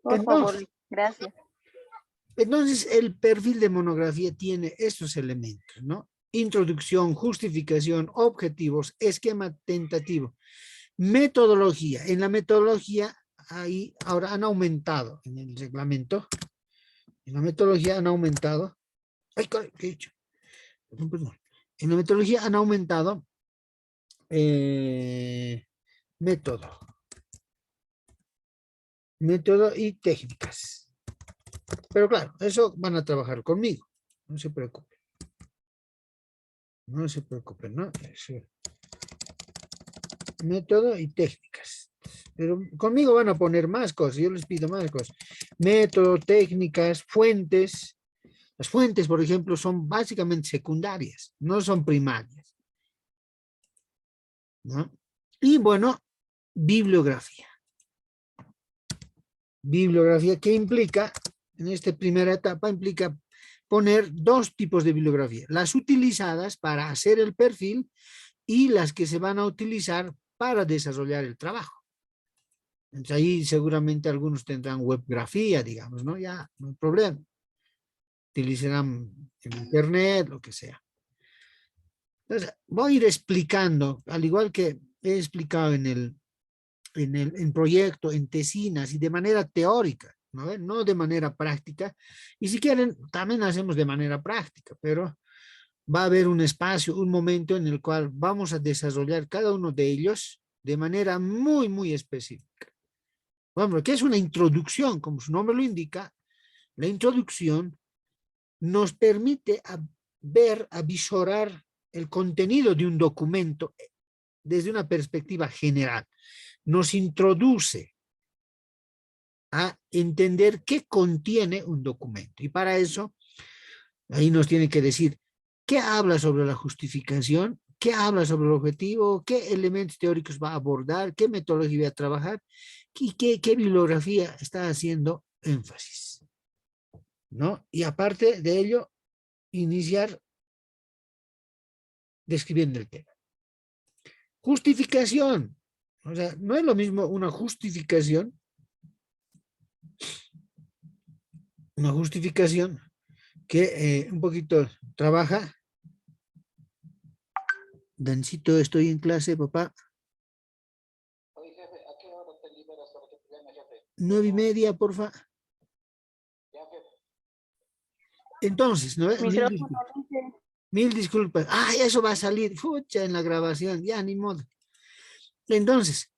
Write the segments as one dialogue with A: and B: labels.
A: Por
B: Entonces,
A: favor, gracias.
B: entonces, el perfil de monografía tiene estos elementos, ¿no? Introducción, justificación, objetivos, esquema tentativo, metodología. En la metodología, ahí ahora han aumentado en el reglamento. En la metodología han aumentado. Ay, ¿qué he dicho? Perdón, perdón. En la metodología han aumentado método, método y técnicas. Pero claro, eso van a trabajar conmigo. No se preocupen. No se preocupen, ¿no? Eso. Método y técnicas. Pero conmigo van a poner más cosas, yo les pido más cosas. Método, técnicas, fuentes. Las fuentes, por ejemplo, son básicamente secundarias, no son primarias, ¿no? Y bueno, bibliografía. Bibliografía que implica, en esta primera etapa, implica poner dos tipos de bibliografía. Las utilizadas para hacer el perfil y las que se van a utilizar para desarrollar el trabajo. Entonces ahí seguramente algunos tendrán webgrafía, digamos, ¿no? Ya, no hay problema. Utilizarán el internet, lo que sea. Entonces, voy a ir explicando, al igual que he explicado en proyecto, en tesinas y de manera teórica, ¿no? No de manera práctica. Y si quieren, también hacemos de manera práctica, pero va a haber un espacio, un momento en el cual vamos a desarrollar cada uno de ellos de manera muy, muy específica. Bueno, que es una introducción, como su nombre lo indica, la introducción nos permite ver, a visorar el contenido de un documento desde una perspectiva general. Nos introduce a entender qué contiene un documento. Y para eso, ahí nos tiene que decir qué habla sobre la justificación, qué habla sobre el objetivo, qué elementos teóricos va a abordar, qué metodología va a trabajar y qué bibliografía está haciendo énfasis, ¿no? Y aparte de ello, iniciar describiendo el tema. Justificación. O sea, no es lo mismo una justificación que un poquito trabaja. Dancito, estoy en clase, papá.
C: Oye, jefe, ¿a qué hora te liberas para que te llame, jefe?
B: 9:30, porfa.
C: Ya, jefe.
B: Entonces, ¿no?
A: Micrófono, dice.
B: Mil disculpas. Ah, eso va a salir, fucha, en la grabación, ya ni modo. Entonces,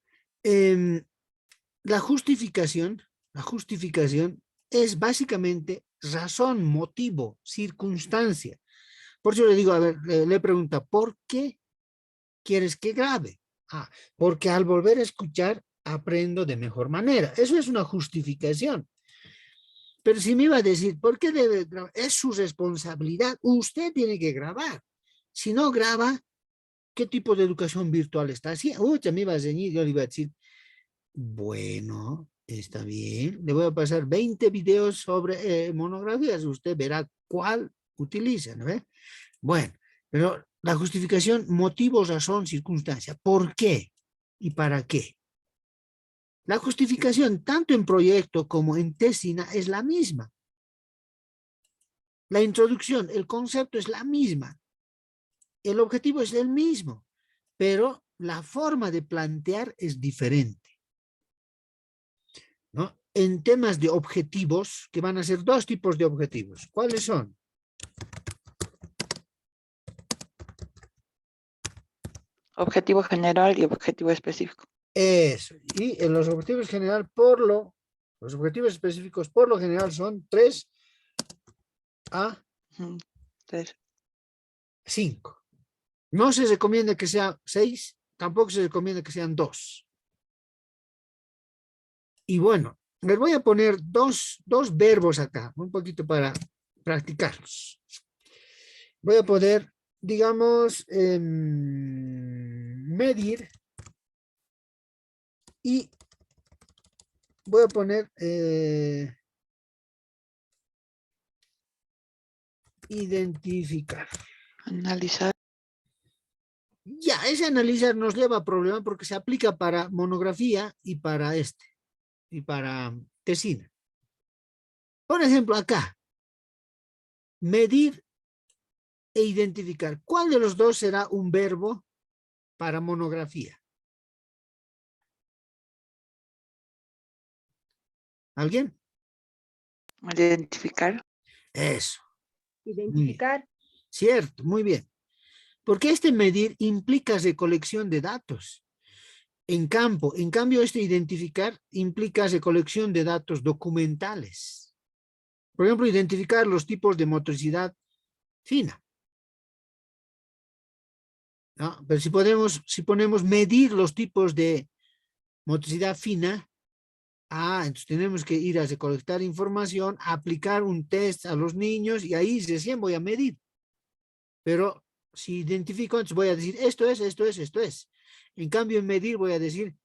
B: la justificación es básicamente razón, motivo, circunstancia. Por eso le digo, a ver, le pregunta, ¿por qué quieres que grabe? Ah, porque al volver a escuchar aprendo de mejor manera. Eso es una justificación. Pero si me iba a decir, ¿por qué debe grabar? Es su responsabilidad. Usted tiene que grabar. Si no graba, ¿qué tipo de educación virtual está haciendo? Uy, me iba a ceñir, yo le iba a decir, bueno, está bien. Le voy a pasar 20 videos sobre monografías. Usted verá cuál utiliza, ¿no ve? Bueno, pero la justificación, motivo, razón, circunstancia. ¿Por qué? ¿Y para qué? La justificación, tanto en proyecto como en tesina, es la misma. La introducción, el concepto es la misma. El objetivo es el mismo, pero la forma de plantear es diferente, ¿no? En temas de objetivos, que van a ser dos tipos de objetivos. ¿Cuáles son?
D: Objetivo general y objetivo específico.
B: Eso. Y en los objetivos general, los objetivos específicos por lo general son 3 a 5. No se recomienda que sea 6, tampoco se recomienda que sean 2. Y bueno, les voy a poner dos verbos acá, un poquito para practicarlos. Voy a poder, digamos, medir y voy a poner identificar.
D: Analizar.
B: Ya, ese analizar nos lleva a problema porque se aplica para monografía y para y para tesina. Por ejemplo, acá, medir e identificar. ¿Cuál de los dos será un verbo para monografía? ¿Alguien?
D: Identificar.
B: Eso.
A: Identificar.
B: Cierto, muy bien. Porque este medir implica recolección de datos en campo. En cambio, este identificar implica recolección de datos documentales. Por ejemplo, identificar los tipos de motricidad fina. ¿No? Pero si ponemos medir los tipos de motricidad fina, entonces tenemos que ir a recolectar información, aplicar un test a los niños y ahí recién voy a medir. Pero si identifico, entonces voy a decir esto es, esto es, esto es. En cambio, en medir voy a decir,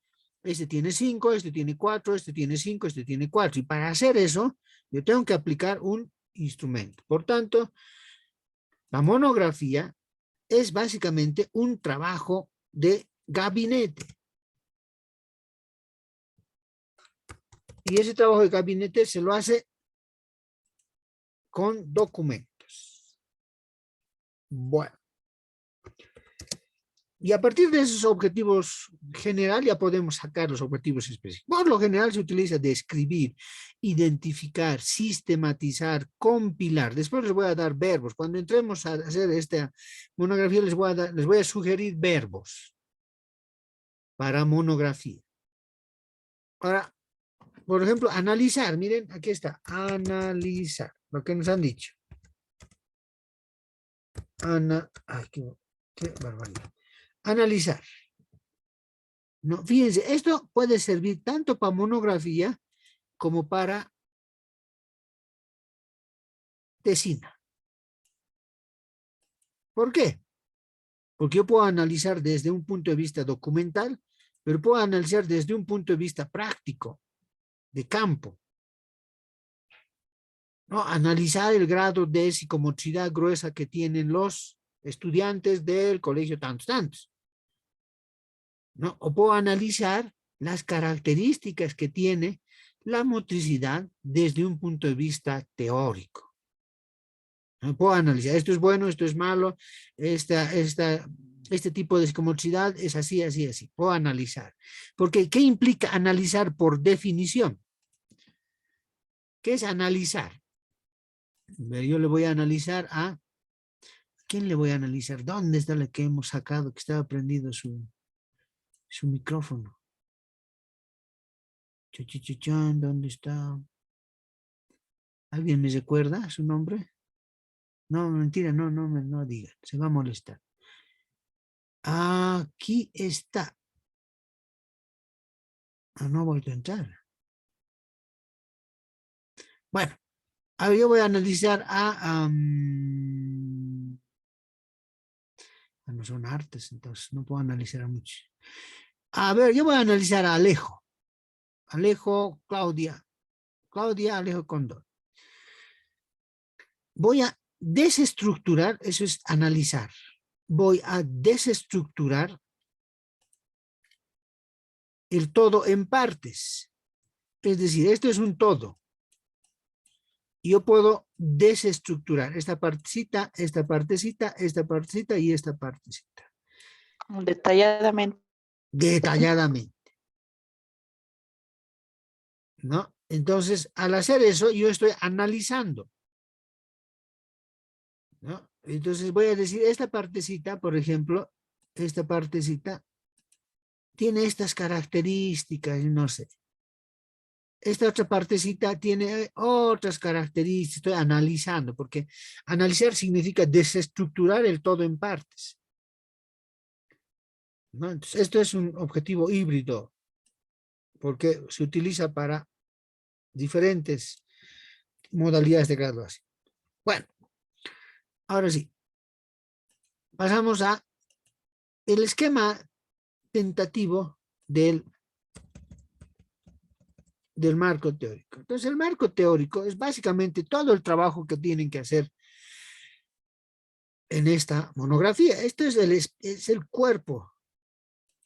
B: este tiene 5, este tiene 4, este tiene 5, este tiene 4. Y para hacer eso, yo tengo que aplicar un instrumento. Por tanto, la monografía es básicamente un trabajo de gabinete. Y ese trabajo de gabinete se lo hace con documentos. Bueno. Y a partir de esos objetivos generales ya podemos sacar los objetivos específicos. Por lo general se utiliza describir, identificar, sistematizar, compilar. Después les voy a dar verbos. Cuando entremos a hacer esta monografía les voy a sugerir verbos para monografía. Ahora, por ejemplo, analizar. Miren, aquí está. Analizar. Lo que nos han dicho. Ay, qué barbaridad. Analizar. No, fíjense, esto puede servir tanto para monografía como para tesina. ¿Por qué? Porque yo puedo analizar desde un punto de vista documental, pero puedo analizar desde un punto de vista práctico, de campo. ¿No? Analizar el grado de psicomotricidad gruesa que tienen los estudiantes del colegio tantos. ¿No? O puedo analizar las características que tiene la motricidad desde un punto de vista teórico. ¿No? Puedo analizar, esto es bueno, esto es malo, este tipo de psicomotricidad es así, así, así. Puedo analizar. Porque, ¿qué implica analizar por definición? ¿Qué es analizar? Yo le voy a analizar a... ¿Quién le voy a analizar? ¿Dónde está la que hemos sacado que estaba prendido su micrófono? ¿Dónde está? ¿Alguien me recuerda su nombre? No, mentira, no digan, se va a molestar. Aquí está. No ha vuelto a entrar. Bueno, a ver, yo voy a analizar no son artes, entonces no puedo analizar mucho. A ver, yo voy a analizar a Alejo. Alejo, Claudia, Alejo Condor. Voy a desestructurar, eso es analizar. Voy a desestructurar el todo en partes. Es decir, esto es un todo. Yo puedo desestructurar esta partecita, esta partecita, esta partecita y esta partecita.
D: Detalladamente.
B: Detalladamente. ¿No? Entonces, al hacer eso, yo estoy analizando. ¿No? Entonces voy a decir, esta partecita, por ejemplo, esta partecita tiene estas características, no sé. Esta otra partecita tiene otras características, estoy analizando, porque analizar significa desestructurar el todo en partes. ¿No? Entonces, esto es un objetivo híbrido, porque se utiliza para diferentes modalidades de graduación. Bueno, ahora sí, pasamos a el esquema tentativo del marco teórico. Entonces, el marco teórico es básicamente todo el trabajo que tienen que hacer en esta monografía. Esto es el cuerpo,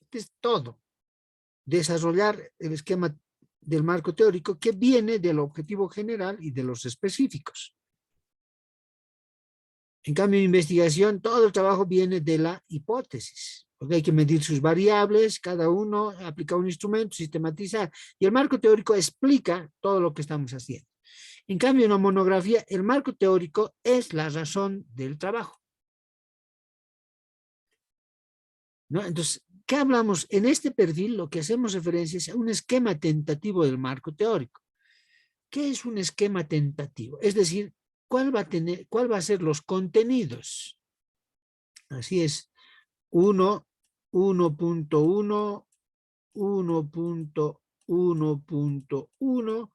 B: este es todo. Desarrollar el esquema del marco teórico que viene del objetivo general y de los específicos. En cambio, en investigación, todo el trabajo viene de la hipótesis, porque hay que medir sus variables, cada uno aplica un instrumento, sistematizar, y el marco teórico explica todo lo que estamos haciendo. En cambio, en la monografía, el marco teórico es la razón del trabajo, ¿no? Entonces, ¿qué hablamos? En este perfil lo que hacemos referencia es a un esquema tentativo del marco teórico. ¿Qué es un esquema tentativo? Es decir, ¿cuál va a ser los contenidos? Así es, 1.1, 1.1.1,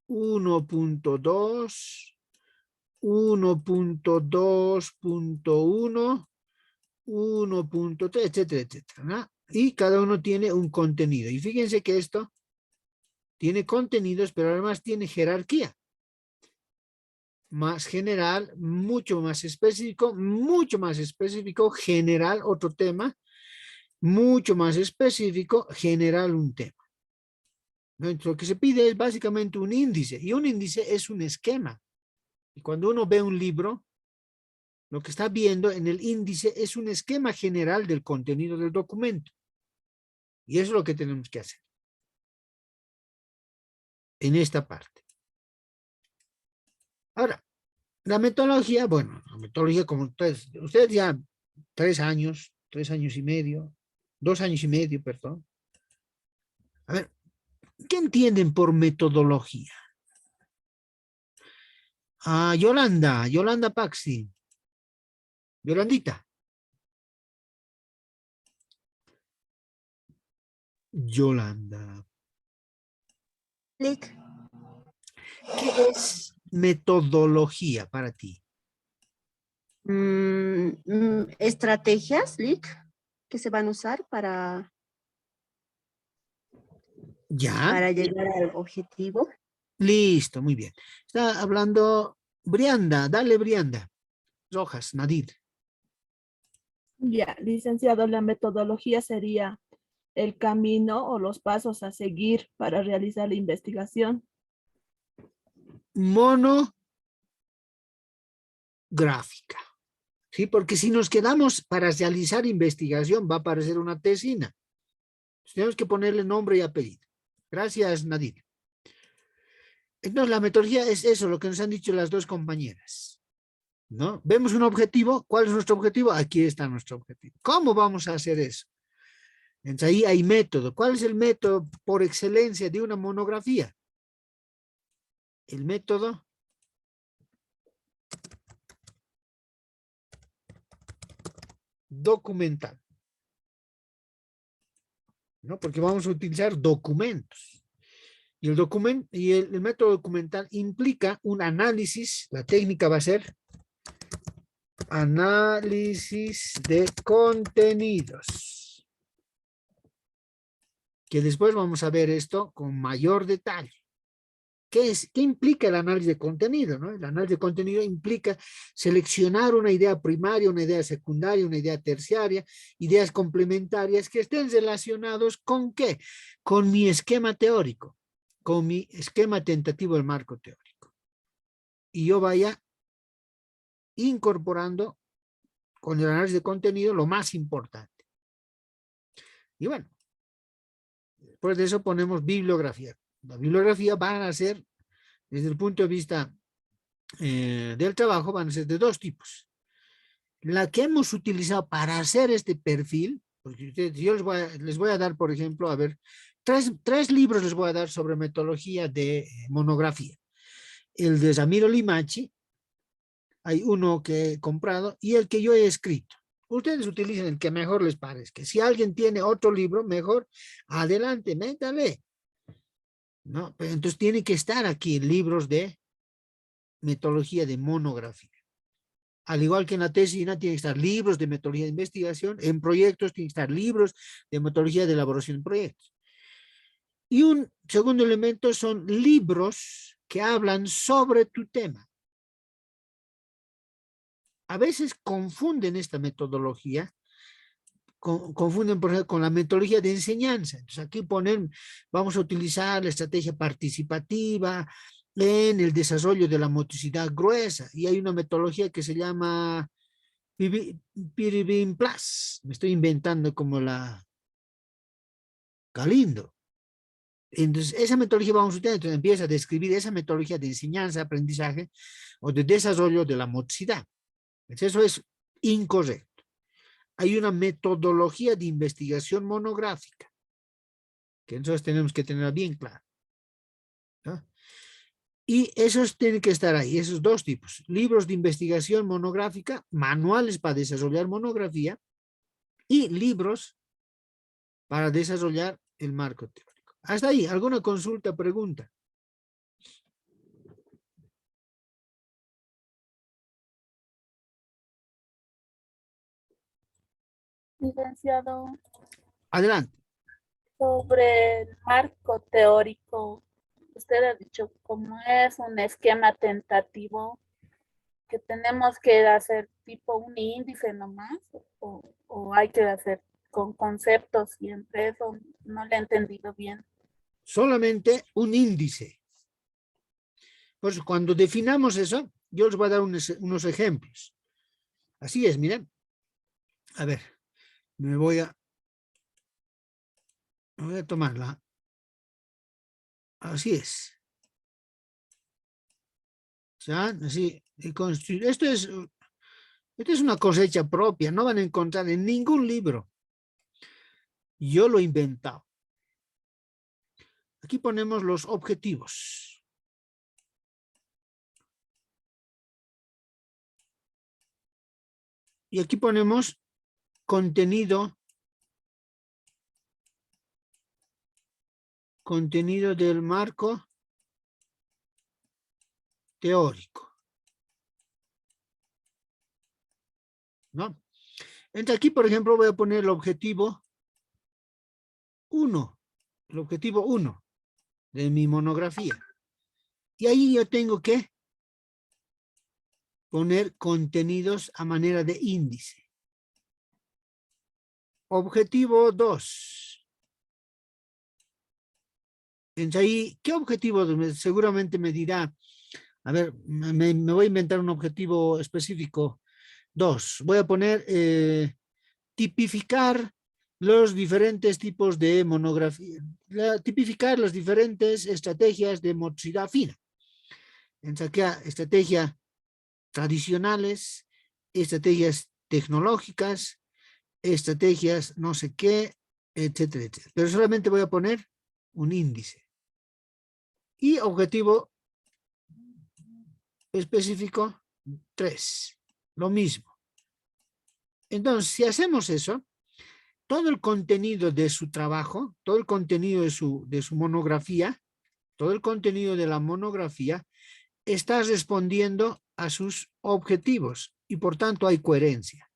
B: 1.2, 1.2.1, 1.3, etcétera, etcétera, ¿no? Y cada uno tiene un contenido. Y fíjense que esto tiene contenidos, pero además tiene jerarquía. Más general, mucho más específico, general, otro tema, mucho más específico, general, un tema. ¿No? Entonces, lo que se pide es básicamente un índice, y un índice es un esquema. Y cuando uno ve un libro, lo que está viendo en el índice es un esquema general del contenido del documento. Y eso es lo que tenemos que hacer en esta parte. Ahora, la metodología, bueno, la metodología como ustedes ya 3 años y medio, 2 años y medio, perdón. A ver, ¿qué entienden por metodología? Ah, Yolanda Paxi. Yolandita. Yolanda.
A: Lic.
B: ¿Qué es metodología para ti?
A: Estrategias, Lic, que se van a usar para
B: ¿Ya?
A: llegar al objetivo.
B: Listo, muy bien. Está hablando Brianda, dale Brianda. Rojas, Nadir.
E: Ya, licenciado, la metodología sería el camino o los pasos a seguir para realizar la investigación.
B: Monográfica. ¿Sí? Porque si nos quedamos para realizar investigación va a aparecer una tesina. Tenemos que ponerle nombre y apellido. Gracias, Nadir. Entonces, la metodología es eso, lo que nos han dicho las dos compañeras, ¿no? Vemos un objetivo. ¿Cuál es nuestro objetivo? Aquí está nuestro objetivo. ¿Cómo vamos a hacer eso? Entonces, ahí hay método. ¿Cuál es el método por excelencia de una monografía? El método documental, ¿no? Porque vamos a utilizar documentos. Y el método documental implica un análisis. La técnica va a ser análisis de contenidos. Que después vamos a ver esto con mayor detalle. ¿Qué implica el análisis de contenido? ¿No? El análisis de contenido implica seleccionar una idea primaria, una idea secundaria, una idea terciaria, ideas complementarias que estén relacionados ¿con qué? Con mi esquema teórico, con mi esquema tentativo del marco teórico. Y yo vaya incorporando con el análisis de contenido lo más importante. Y bueno, después de eso ponemos bibliografía. La bibliografía van a ser, desde el punto de vista del trabajo, van a ser de dos tipos. La que hemos utilizado para hacer este perfil, porque yo les voy a dar, por ejemplo, a ver, tres libros les voy a dar sobre metodología de monografía. El de Ramiro Limachi, hay uno que he comprado, y el que yo he escrito. Ustedes utilicen el que mejor les parezca. Si alguien tiene otro libro, mejor, adelante, métale. ¿No? Pero entonces tiene que estar aquí libros de metodología de monografía. Al igual que en la tesina, tiene que estar libros de metodología de investigación. En proyectos, tiene que estar libros de metodología de elaboración de proyectos. Y un segundo elemento son libros que hablan sobre tu tema. A veces confunden esta metodología confunden, por ejemplo, con la metodología de enseñanza. Entonces aquí vamos a utilizar la estrategia participativa en el desarrollo de la motricidad gruesa. Y hay una metodología que se llama Piribin Plus. Me estoy inventando como la Galindo. Entonces, esa metodología vamos a utilizar. Entonces empieza a describir esa metodología de enseñanza, aprendizaje o de desarrollo de la motricidad. Entonces, eso es incorrecto. Hay una metodología de investigación monográfica que nosotros tenemos que tener bien claro, ¿no? Y esos tienen que estar ahí, esos dos tipos: libros de investigación monográfica, manuales para desarrollar monografía y libros para desarrollar el marco teórico. Hasta ahí, ¿alguna consulta, pregunta?
F: Licenciado,
B: Adelante.
F: sobre el marco teórico, usted ha dicho como es un esquema tentativo que tenemos que hacer tipo un índice nomás o hay que hacer con conceptos siempre, eso no lo he entendido bien.
B: Solamente un índice. Pues cuando definamos eso, yo les voy a dar unos ejemplos. Así es, miren. A ver, me voy a tomarla. Así es. ¿Ya? Así. Esto es una cosecha propia. No van a encontrar en ningún libro. Yo lo he inventado. Aquí ponemos los objetivos. Y aquí ponemos contenido del marco teórico, ¿no? Entonces aquí, por ejemplo, voy a poner el objetivo 1, de mi monografía. Y ahí yo tengo que poner contenidos a manera de índice. Objetivo 2. Entonces ahí, ¿qué objetivo? Seguramente me dirá, a ver, me voy a inventar un objetivo específico. 2. Voy a poner tipificar los diferentes tipos de monografía, tipificar las diferentes estrategias de motricidad fina. Entonces aquí estrategias tradicionales, estrategias tecnológicas, estrategias no sé qué, etcétera, etcétera. Pero solamente voy a poner un índice. Y objetivo específico 3. Lo mismo. Entonces, si hacemos eso, todo el contenido de su trabajo, todo el contenido de su monografía, todo el contenido de la monografía está respondiendo a sus objetivos y por tanto hay coherencia,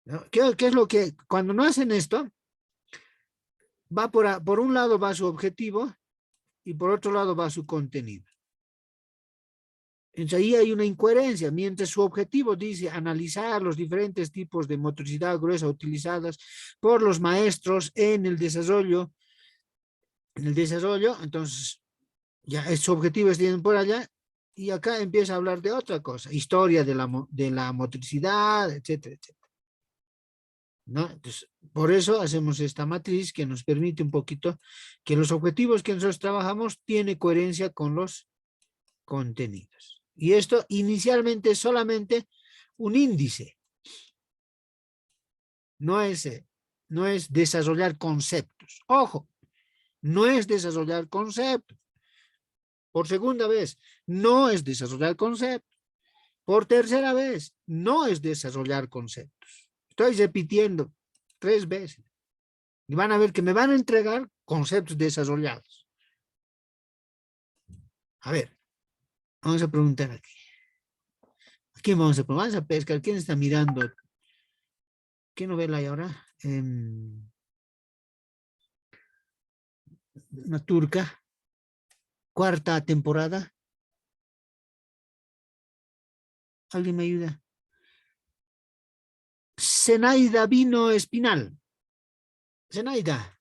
B: ¿no? ¿Qué es lo que, cuando no hacen esto, va por un lado va su objetivo y por otro lado va su contenido? Entonces ahí hay una incoherencia. Mientras su objetivo dice analizar los diferentes tipos de motricidad gruesa utilizadas por los maestros en el desarrollo, entonces ya su objetivo es por allá y acá empieza a hablar de otra cosa, historia de la motricidad, etcétera, etcétera, ¿no? Entonces, por eso hacemos esta matriz que nos permite un poquito que los objetivos que nosotros trabajamos tiene coherencia con los contenidos. Y esto inicialmente es solamente un índice. No es desarrollar conceptos. Ojo, no es desarrollar conceptos. Por segunda vez, no es desarrollar conceptos. Por tercera vez, no es desarrollar conceptos. Estoy repitiendo 3 veces. Y van a ver que me van a entregar conceptos desarrollados. A ver, vamos a preguntar aquí. ¿A quién vamos a preguntar? Vamos a pescar. ¿Quién está mirando? ¿Qué novela hay ahora? Una turca. 4ª temporada. ¿Alguien me ayuda? Zenaida Vino Espinal. Zenaida.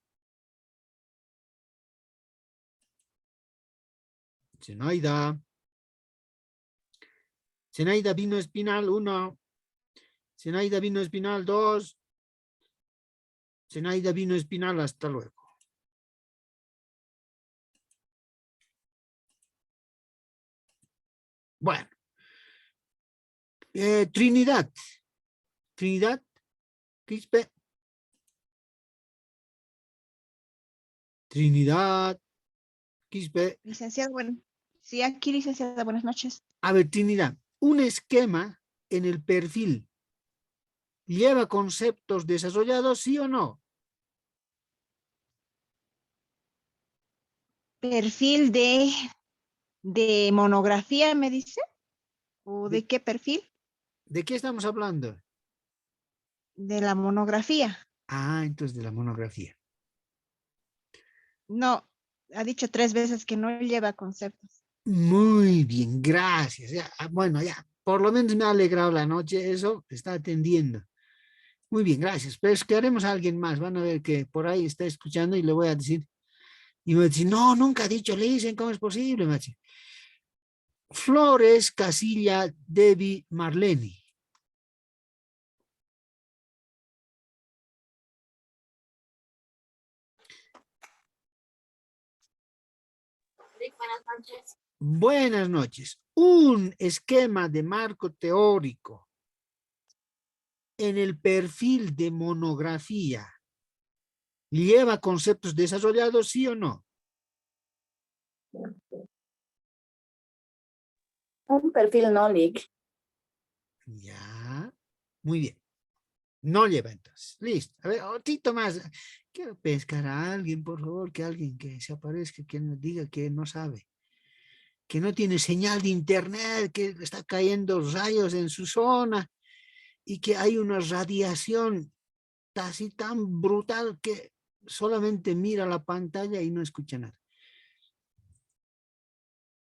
B: Zenaida. Zenaida Vino Espinal 1. Zenaida Vino Espinal 2. Zenaida Vino Espinal, hasta luego. Bueno. Trinidad. Trinidad. Quispe. Trinidad. Quispe.
G: Licenciada, bueno, sí, aquí, licenciada, buenas noches.
B: A ver, Trinidad. Un esquema en el perfil ¿lleva conceptos desarrollados, sí o no?
G: Perfil de monografía, me dice. ¿O de qué perfil?
B: ¿De qué estamos hablando?
G: De la monografía.
B: Ah, entonces de la monografía.
G: No, ha dicho 3 veces que no lleva conceptos.
B: Muy bien, gracias. Ya, bueno, ya, por lo menos me ha alegrado la noche, eso está atendiendo. Muy bien, gracias. Pero es que haremos a alguien más, van a ver que por ahí está escuchando y le voy a decir, y me va a decir, no, nunca ha dicho Lisen, ¿cómo es posible? Me va a decir, Flores Casilla Debbie Marleni.
H: Buenas noches.
B: Buenas noches. Un esquema de marco teórico en el perfil de monografía ¿lleva conceptos desarrollados, sí o no?
H: Un perfil no leak.
B: Ya, muy bien. No lleva entonces. Listo. A ver, otito más. Quiero pescar a alguien, por favor, que alguien que se aparezca, que nos diga que no sabe, que no tiene señal de internet, que le está cayendo rayos en su zona y que hay una radiación así tan brutal que solamente mira la pantalla y no escucha nada.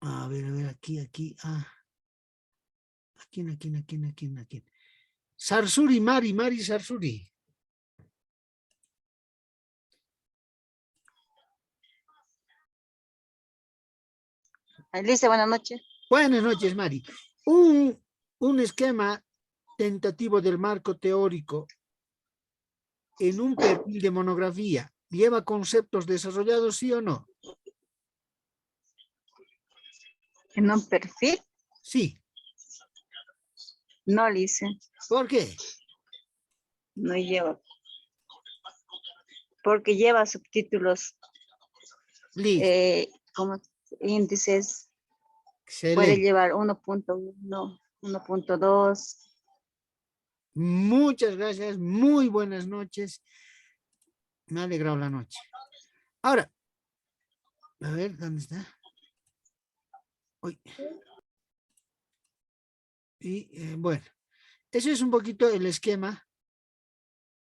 B: A ver, aquí. Ah. Aquí. Sarsuri, Mari Sarsuri.
I: Alicia, buenas noches.
B: Buenas noches, Mari. Un esquema tentativo del marco teórico en un perfil de monografía, ¿lleva conceptos desarrollados, sí o no?
I: ¿En un perfil?
B: Sí.
I: No, Alicia.
B: ¿Por qué?
I: No lleva. Porque lleva subtítulos.
B: Listo.
I: Como índices.
B: Excelente.
I: Puede llevar 1.1, 1.2.
B: Muchas gracias. Muy buenas noches. Me ha alegrado la noche. Ahora, a ver, ¿dónde está? Uy. Y bueno, ese es un poquito el esquema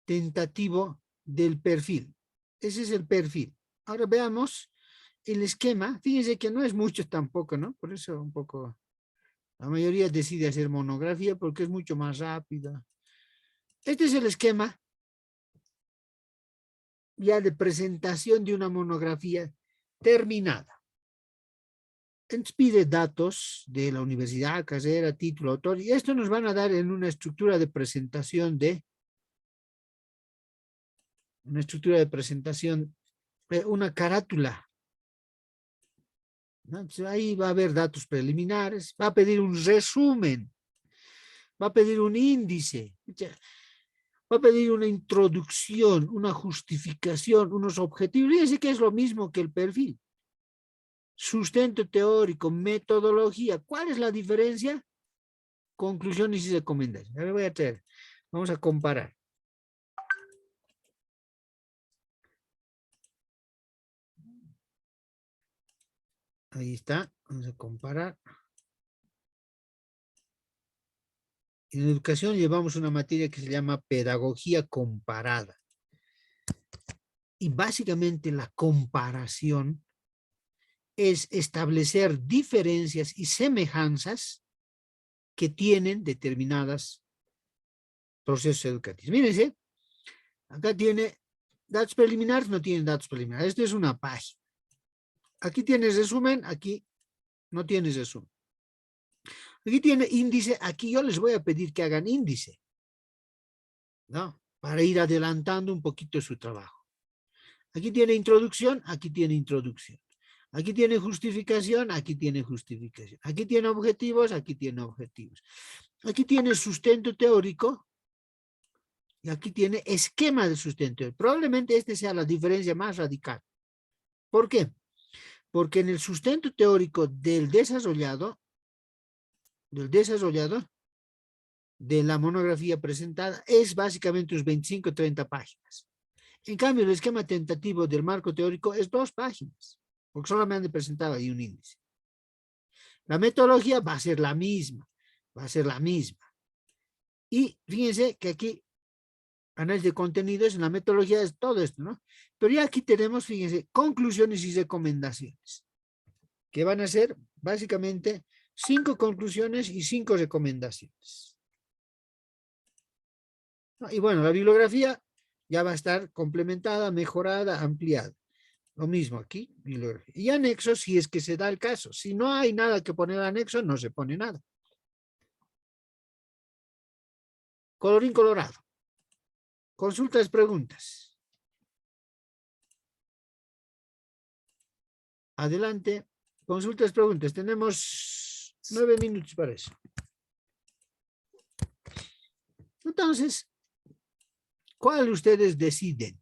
B: tentativo del perfil. Ese es el perfil. Ahora veamos el esquema. Fíjense que no es mucho tampoco, ¿no? Por eso un poco, la mayoría decide hacer monografía porque es mucho más rápido. Este es el esquema ya de presentación de una monografía terminada. Entonces pide datos de la universidad, carrera, título, autor, y esto nos van a dar en una estructura de presentación una carátula. ¿No? Entonces ahí va a haber datos preliminares, va a pedir un resumen, va a pedir un índice, va a pedir una introducción, una justificación, unos objetivos. Fíjense que es lo mismo que el perfil. Sustento teórico, metodología. ¿Cuál es la diferencia? Conclusiones y recomendaciones. Ahora voy a traer. Vamos a comparar. Ahí está. Vamos a comparar. En educación llevamos una materia que se llama pedagogía comparada. Y básicamente la comparación es establecer diferencias y semejanzas que tienen determinadas procesos educativos. Mírense, acá tiene datos preliminares, no tiene datos preliminares. Esto es una página. Aquí tienes resumen, aquí no tienes resumen. Aquí tiene índice, aquí yo les voy a pedir que hagan índice, ¿no? Para ir adelantando un poquito su trabajo. Aquí tiene introducción, aquí tiene introducción. Aquí tiene justificación, aquí tiene justificación. Aquí tiene objetivos, aquí tiene objetivos. Aquí tiene sustento teórico y aquí tiene esquema de sustento teórico. Probablemente esta sea la diferencia más radical. ¿Por qué? Porque en el sustento teórico del desarrollado de la monografía presentada es básicamente unos 25 o 30 páginas. En cambio, el esquema tentativo del marco teórico es 2 páginas, porque solamente presentaba ahí un índice. La metodología va a ser la misma, Y fíjense que aquí, análisis de contenidos, en la metodología es todo esto, ¿no? Pero ya aquí tenemos, fíjense, conclusiones y recomendaciones, que van a ser básicamente 5 conclusiones y 5 recomendaciones. Y bueno, la bibliografía ya va a estar complementada, mejorada, ampliada. Lo mismo aquí, bibliografía. Y anexos si es que se da el caso. Si no hay nada que poner anexo, no se pone nada. Colorín colorado. Consultas, preguntas. Adelante. Consultas, preguntas. Tenemos 9 minutos para eso. Entonces, ¿cuál ustedes deciden?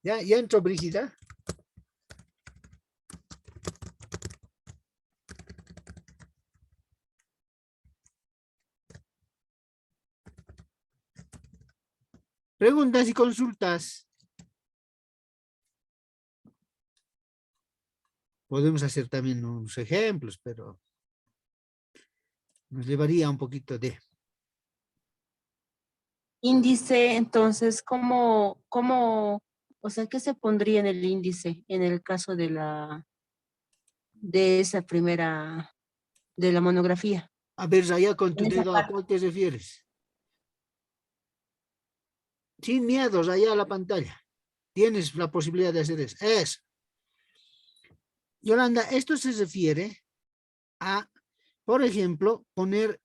B: ¿Ya entró Brígida? Preguntas y consultas. Podemos hacer también unos ejemplos, pero nos llevaría un poquito de...
A: Índice, entonces, o sea, ¿qué se pondría en el índice en el caso de esa primera, de la monografía?
B: A ver, Zaya, con tu
A: En esa
B: dedo, ¿a
A: parte.
B: cuál te refieres? Sin miedo, Zaya, a la pantalla. Tienes la posibilidad de hacer eso. Eso. Yolanda, esto se refiere a, por ejemplo, poner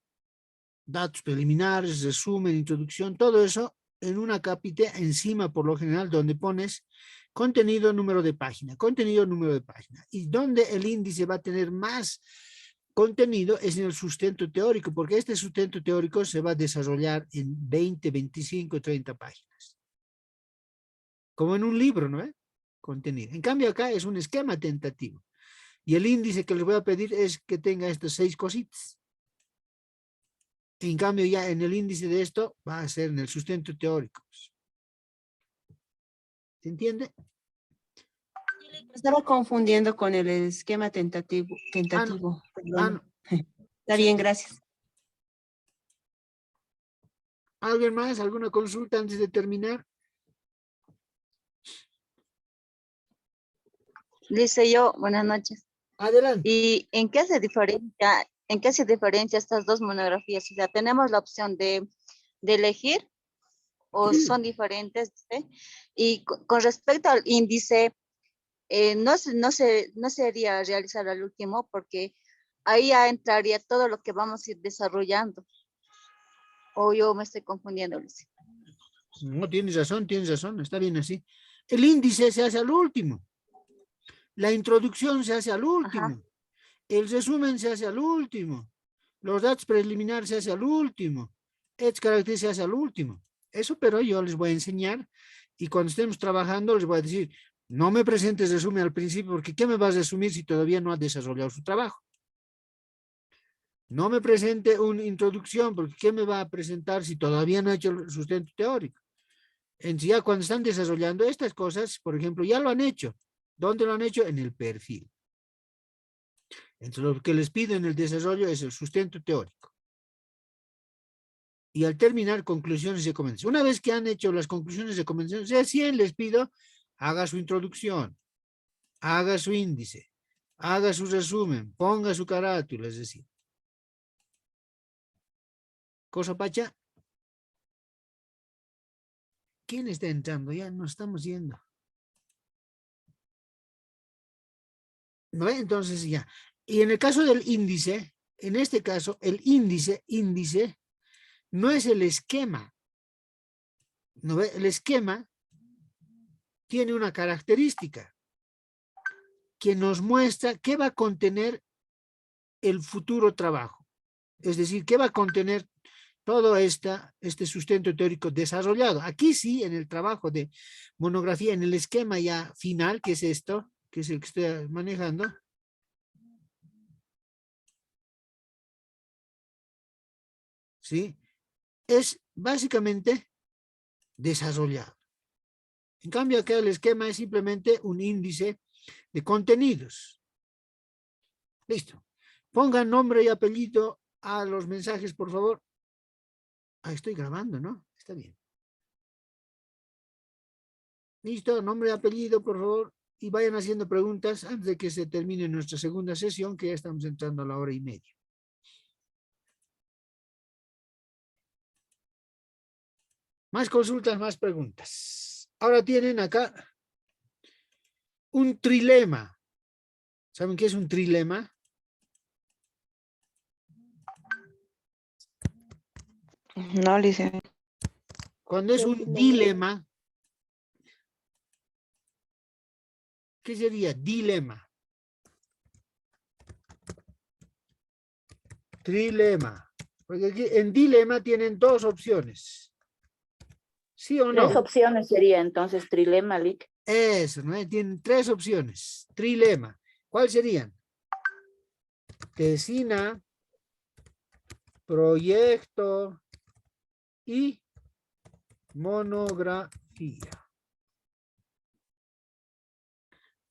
B: datos preliminares, resumen, introducción, todo eso en una capita encima, por lo general, donde pones contenido, número de página, contenido, número de página. Y donde el índice va a tener más contenido es en el sustento teórico, porque este sustento teórico se va a desarrollar en 20, 25, 30 páginas. Como en un libro, ¿no? Contenido. En cambio acá es un esquema tentativo. Y el índice que les voy a pedir es que tenga estas 6 cositas. En cambio ya en el índice de esto va a ser en el sustento teórico. ¿Se entiende?
A: Me estaba confundiendo con el esquema tentativo.
B: no.
A: Perdón. Está
B: Sí.
A: bien, gracias.
B: ¿Alguien más? ¿Alguna consulta antes de terminar?
I: Dice yo, buenas noches.
B: Adelante.
I: ¿Y en qué se diferencia estas dos monografías? O sea, tenemos la opción de elegir o
B: Sí.
I: son diferentes. ¿Sí? Y con respecto al índice, no sería realizar al último porque ahí ya entraría todo lo que vamos a ir desarrollando. O yo me estoy confundiendo, Lucy.
B: No, tienes razón, está bien así. El índice se hace al último. La introducción se hace al último.
I: Ajá.
B: El resumen se hace al último. Los datos preliminares se hace al último. Hechos caracteres se hace al último. Eso, pero yo les voy a enseñar y cuando estemos trabajando les voy a decir, no me presentes resumen al principio porque ¿qué me vas a resumir si todavía no has desarrollado su trabajo? No me presente una introducción porque ¿qué me va a presentar si todavía no ha hecho el sustento teórico? Entonces ya cuando están desarrollando estas cosas, por ejemplo, ya lo han hecho. ¿Dónde lo han hecho? En el perfil. Entonces lo que les pido en el desarrollo es el sustento teórico. Y al terminar, conclusiones y recomendaciones. Una vez que han hecho las conclusiones y recomendaciones, recién les pido, haga su introducción, haga su índice, haga su resumen, ponga su carátula, es decir. ¿Cosa, Pacha? ¿Quién está entrando? Ya nos estamos yendo. ¿No? Entonces ya. Y en el caso del índice, en este caso, el índice no es el esquema. ¿No ve? El esquema tiene una característica que nos muestra qué va a contener el futuro trabajo. Es decir, qué va a contener todo este sustento teórico desarrollado. Aquí sí, en el trabajo de monografía, en el esquema ya final, que es esto, que es el que estoy manejando. ¿Sí? Es básicamente desarrollado. En cambio, acá el esquema es simplemente un índice de contenidos. Listo. Pongan nombre y apellido a los mensajes, por favor. Ah, estoy grabando, ¿no? Está bien. Listo, nombre y apellido, por favor. Y vayan haciendo preguntas antes de que se termine nuestra segunda sesión, que ya estamos entrando a la 1:30. Más consultas, más preguntas. Ahora tienen acá un trilema. ¿Saben qué es un trilema?
D: No, licenciado.
B: Cuando es un dilema, ¿qué sería dilema? Trilema. Porque aquí en dilema tienen dos opciones. ¿Sí o no?
H: Tres opciones sería entonces trilema, Lick.
B: Eso, ¿no? Tienen tres opciones. Trilema. ¿Cuáles serían? Tesina, proyecto y monografía.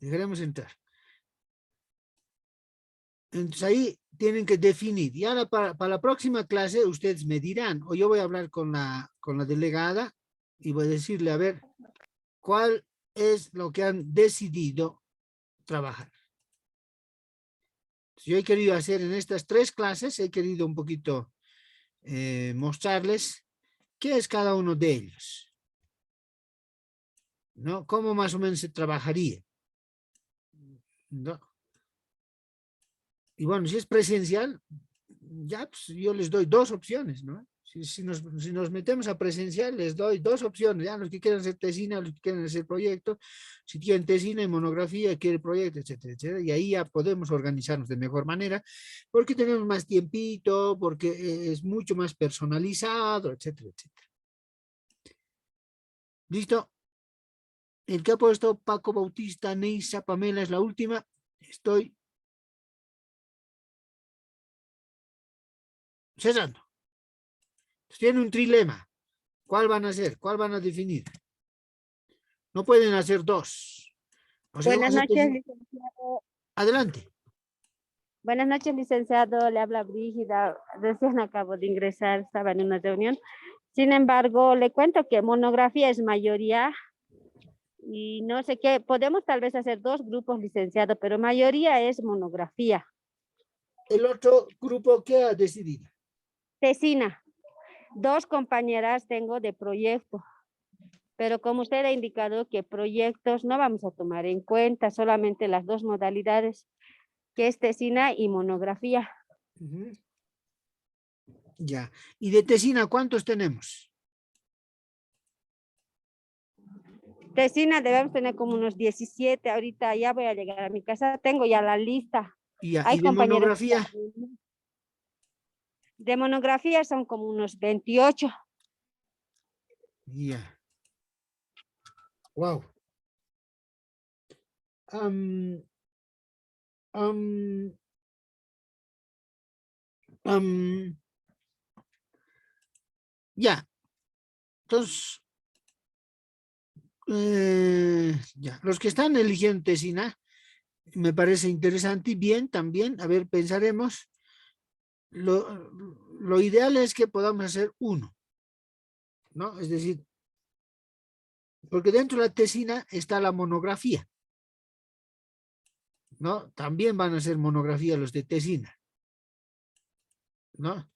B: Dejaremos entrar. Entonces ahí tienen que definir. Y ahora para la próxima clase ustedes me dirán, o yo voy a hablar con la delegada y voy a decirle, a ver, ¿cuál es lo que han decidido trabajar? Yo he querido hacer en estas tres clases, he querido un poquito mostrarles qué es cada uno de ellos, ¿no? Cómo más o menos se trabajaría, ¿no? Y bueno, si es presencial, ya pues, yo les doy dos opciones, ¿no? Si nos metemos a presencial, les doy dos opciones, ya los que quieren hacer tesina, los que quieren hacer proyecto, si tienen tesina y monografía, quieren proyecto, etcétera, etcétera, y ahí ya podemos organizarnos de mejor manera, porque tenemos más tiempito, porque es mucho más personalizado, etcétera, etcétera. ¿Listo? El que ha puesto Paco Bautista, Neisa, Pamela es la última. Estoy cesando. Tienen un trilema. ¿Cuál van a hacer? ¿Cuál van a definir? No pueden hacer dos. O sea,
J: Buenas noches, licenciado.
B: adelante.
J: Buenas noches, licenciado. Le habla Brígida. Recién acabo de ingresar, estaba en una reunión. Sin embargo, le cuento que monografía es mayoría y no sé qué. Podemos tal vez hacer dos grupos, licenciado, pero mayoría es monografía.
B: El otro grupo, ¿qué ha decidido?
J: Tesina. Dos compañeras tengo de proyecto. Pero como usted ha indicado que proyectos no vamos a tomar en cuenta, solamente las dos modalidades, que es tesina y monografía.
B: Uh-huh. Ya. ¿Y de tesina cuántos tenemos?
J: Tesina debemos tener como unos 17. Ahorita ya voy a llegar a mi casa. Tengo ya la lista.
B: Ya.
J: Hay
B: ¿Y de monografía?
J: De monografía son como unos 28.
B: Ya. Wow. Ya. Entonces, ya. Los que están eligiendo tesina, me parece interesante y bien también. A ver, pensaremos. Lo ideal es que podamos hacer uno, ¿no? Es decir, porque dentro de la tesina está la monografía, ¿no? También van a ser monografía los de tesina, ¿no?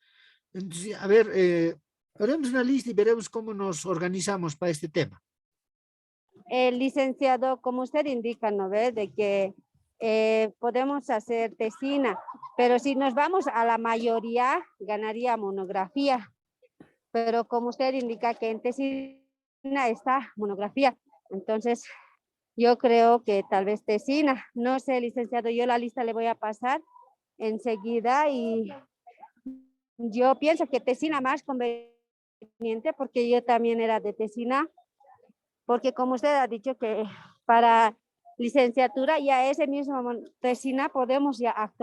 B: Entonces, a ver, Haremos una lista y veremos cómo nos organizamos para este tema.
J: El licenciado, como usted indica, ¿no ve? De que podemos hacer tesina, pero si nos vamos a la mayoría, ganaría monografía. Pero como usted indica que en tesina está monografía, entonces yo creo que tal vez tesina. No sé, licenciado, yo la lista le voy a pasar enseguida y yo pienso que tesina más conveniente porque yo también era de tesina, porque como usted ha dicho que para licenciatura ya ese mismo tesina podemos ya actualizar.